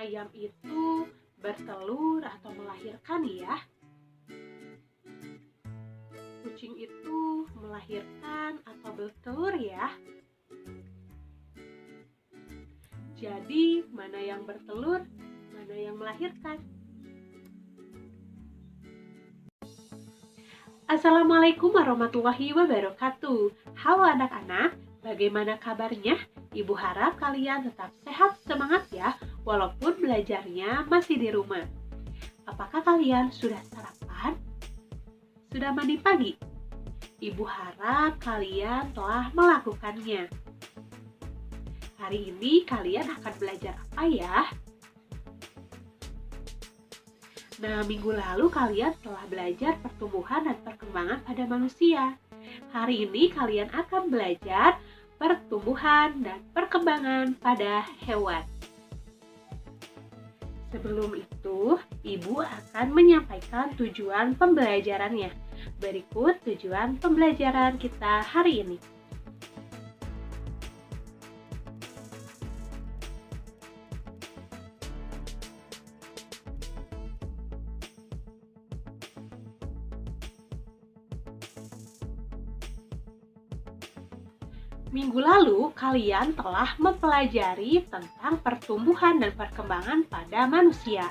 ayam itu bertelur atau melahirkan ya? Kucing itu melahirkan atau bertelur ya? Jadi, mana yang bertelur, mana yang melahirkan? Assalamualaikum warahmatullahi wabarakatuh. Halo anak-anak, bagaimana kabarnya? Ibu harap kalian tetap sehat semangat ya, walaupun belajarnya masih di rumah. Apakah kalian sudah sarapan? Sudah mandi pagi? Ibu harap kalian telah melakukannya. Hari ini kalian akan belajar apa ya? Nah, minggu lalu kalian telah belajar pertumbuhan dan perkembangan pada manusia. Hari ini kalian akan belajar pertumbuhan dan perkembangan pada hewan. Sebelum itu, Ibu akan menyampaikan tujuan pembelajarannya. Berikut tujuan pembelajaran kita hari ini. Minggu lalu, kalian telah mempelajari tentang pertumbuhan dan perkembangan pada manusia.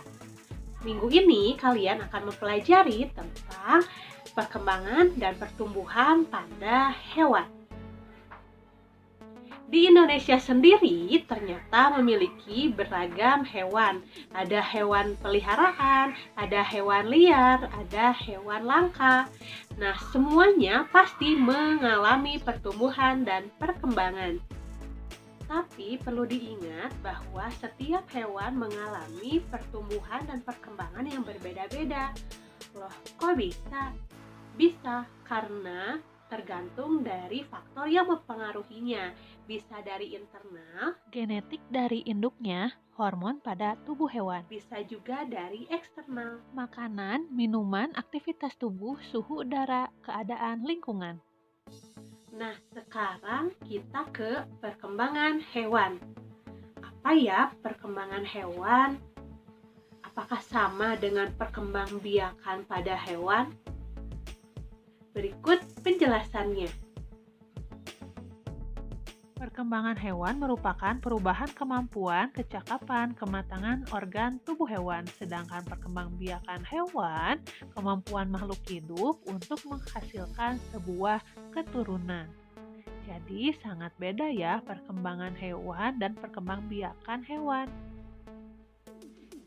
Minggu ini, kalian akan mempelajari tentang perkembangan dan pertumbuhan pada hewan. Di Indonesia sendiri ternyata memiliki beragam hewan. Ada hewan peliharaan, ada hewan liar, ada hewan langka. Nah, semuanya pasti mengalami pertumbuhan dan perkembangan. Tapi perlu diingat bahwa setiap hewan mengalami pertumbuhan dan perkembangan yang berbeda-beda. Loh, kok bisa? Bisa karena tergantung dari faktor yang mempengaruhinya. Bisa dari internal, Genetik dari induknya, hormon pada tubuh hewan, bisa juga dari eksternal. makanan, minuman, aktivitas tubuh, suhu udara, keadaan lingkungan. Nah, sekarang kita ke perkembangan hewan. Apa ya perkembangan hewan? Apakah sama dengan perkembangbiakan pada hewan? Berikut penjelasannya. Perkembangan hewan merupakan perubahan kemampuan, kecakapan, kematangan organ tubuh hewan. Sedangkan perkembangbiakan hewan, kemampuan makhluk hidup untuk menghasilkan sebuah keturunan. Jadi sangat beda ya perkembangan hewan dan perkembangbiakan hewan.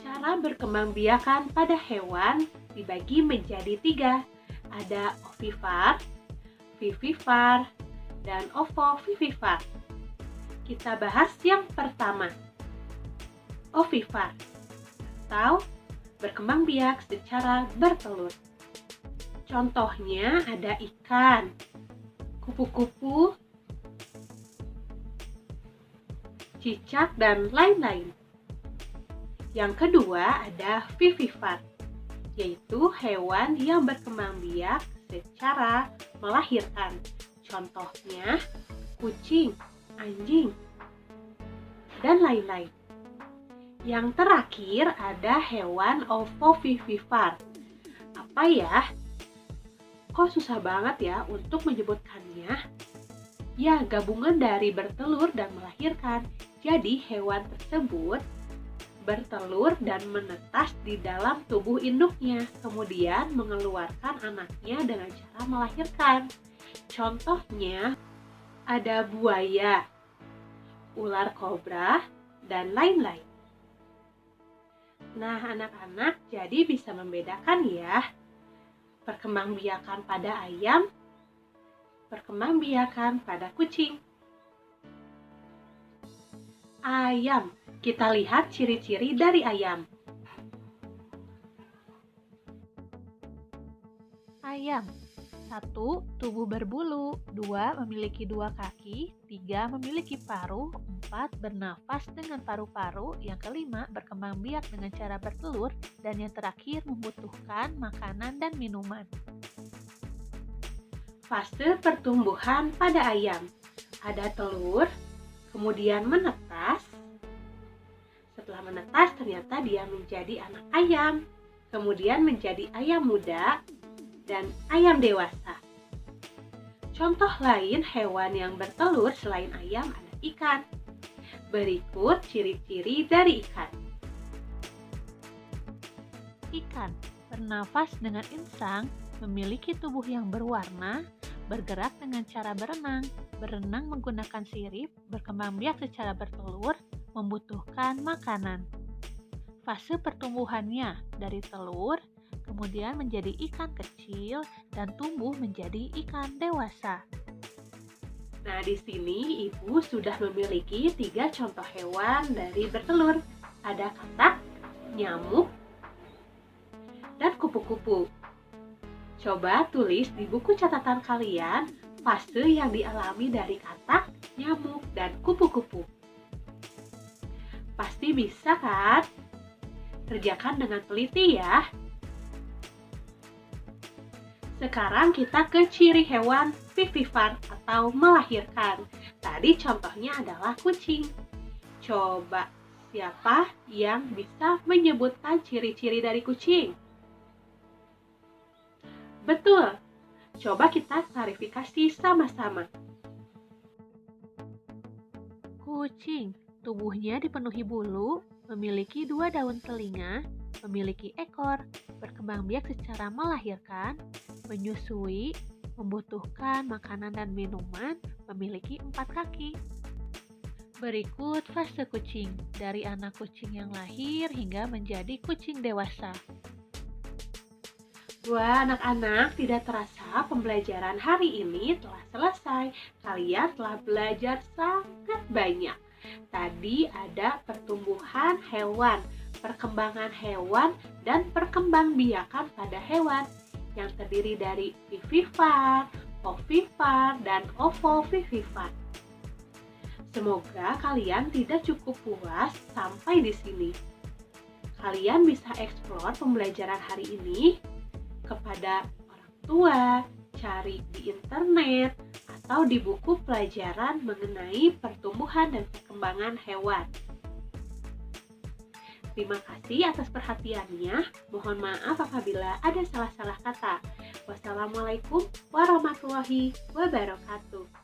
Cara berkembangbiakan pada hewan dibagi menjadi 3. Ada ovivar, vivipar, dan ovovivipar. Kita bahas yang pertama. Ovivar atau berkembang biak secara bertelur. Contohnya ada ikan, kupu-kupu, cicak, dan lain-lain. Yang kedua ada vivipar, yaitu hewan yang berkembang biak secara melahirkan. Contohnya kucing, anjing, dan lain-lain. Yang terakhir ada hewan ovovivipar. Apa ya? Kok susah banget ya untuk menyebutkannya? Ya, gabungan dari bertelur dan melahirkan. Jadi hewan tersebut bertelur dan menetas di dalam tubuh induknya, kemudian mengeluarkan anaknya dengan cara melahirkan. Contohnya ada buaya, ular kobra, dan lain-lain. Nah, anak-anak jadi bisa membedakan ya perkembangbiakan pada ayam, perkembangbiakan pada kucing. Ayam, kita lihat ciri-ciri dari ayam. Ayam. 1. Tubuh berbulu. 2. Memiliki 2 kaki. 3. Memiliki paruh. 4. Bernafas dengan paru-paru. Yang kelima, berkembang biak dengan cara bertelur. Dan yang terakhir, membutuhkan makanan dan minuman. Fase pertumbuhan pada ayam. Ada telur, kemudian menetas. Setelah menetas, ternyata dia menjadi anak ayam, kemudian menjadi ayam muda, dan ayam dewasa. Contoh lain hewan yang bertelur selain ayam ada ikan. Berikut ciri-ciri dari ikan. Ikan bernafas dengan insang, memiliki tubuh yang berwarna, bergerak dengan cara berenang menggunakan sirip, berkembang biak secara bertelur, membutuhkan makanan. Fase pertumbuhannya dari telur, kemudian menjadi ikan kecil, dan tumbuh menjadi ikan dewasa. Nah, di sini Ibu sudah memiliki 3 contoh hewan dari bertelur. Ada katak, nyamuk, dan kupu-kupu. Coba tulis di buku catatan kalian fase yang dialami dari katak, nyamuk, dan kupu-kupu. Pasti bisa kan? Kerjakan dengan teliti ya. Sekarang kita ke ciri hewan vivipar atau melahirkan. Tadi contohnya adalah kucing. Coba siapa yang bisa menyebutkan ciri-ciri dari kucing? Betul. Coba kita klarifikasi sama-sama. Kucing, tubuhnya dipenuhi bulu, memiliki 2 daun telinga, memiliki ekor, berkembang biak secara melahirkan, menyusui, membutuhkan makanan dan minuman, memiliki 4 kaki. Berikut fase kucing, dari anak kucing yang lahir hingga menjadi kucing dewasa. Wah, anak-anak, tidak terasa pembelajaran hari ini telah selesai. Kalian telah belajar sangat banyak. Tadi ada pertumbuhan hewan, perkembangan hewan, dan perkembangbiakan pada hewan yang terdiri dari vivipar, ovipar, dan ovovivipar. Semoga kalian tidak cukup puas sampai di sini. Kalian bisa eksplor pembelajaran hari ini kepada orang tua, cari di internet, atau di buku pelajaran mengenai pertumbuhan dan perkembangan hewan. Terima kasih atas perhatiannya. Mohon maaf apabila ada salah-salah kata. Wassalamualaikum warahmatullahi wabarakatuh.